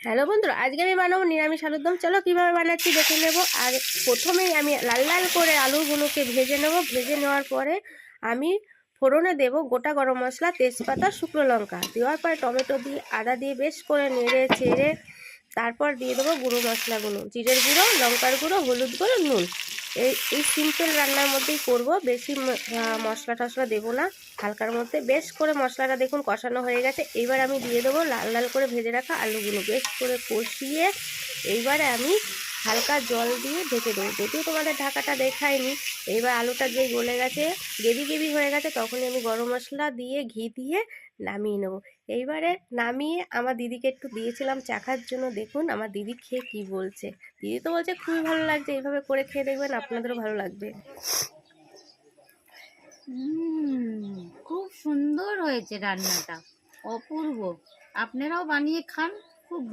Hello বন্ধুরা, আজকে আমি বানাবো নিরামিষ আলুর দম। চলো কীভাবে বানাচ্ছি দেখে নেব। আর প্রথমেই আমি লাল লাল করে আলুগুলোকে ভেজে নেব। ভেজে নেওয়ার পরে আমি ফোড়নে দেব গোটা গরম মশলা, তেজপাতা, শুকনো লঙ্কা। দেওয়ার পরে টমেটো দিয়ে আদা দিয়ে বেশ করে নেড়ে চেড়ে তারপর দিয়ে দেবো গুঁড়ো মশলাগুলো, জিরের গুঁড়ো, লঙ্কার গুঁড়ো, হলুদ গুঁড়ো, নুন। এই সিম্পল রান্নার মধ্যেই করব, বেশি মশলা টশলা দেবো না, হালকার মধ্যে। বেশ করে মশলাটা দেখুন কষানো হয়ে গেছে। এইবার আমি দিয়ে দেবো লাল লাল করে ভেজে রাখা আলুগুলো, বেশ করে কষিয়ে এইবারে আমি হালকা জল দিয়ে ঢেকে দেবো। যদিও তোমাদের ঢাকাটা দেখায়নি। এইবার আলুটা যেই গলে গেছে, গ্রেভি গ্রেভি হয়ে গেছে, তখনই আমি গরম মশলা দিয়ে ঘি দিয়ে নামিয়ে নেবো। এইবারে নামিয়ে আমার দিদিকে একটু দিয়েছিলাম চাখার জন্য। দেখুন আমার দিদি খেয়ে কি বলছে। দিদি তো বলছে খুবই ভালো লাগছে, এইভাবে করে খেয়ে দেখবেন, আপনাদেরও ভালো লাগবে। খুব সুন্দর হয়েছে রান্নাটা, অপূর্ব। আপনারাও বানিয়ে খান।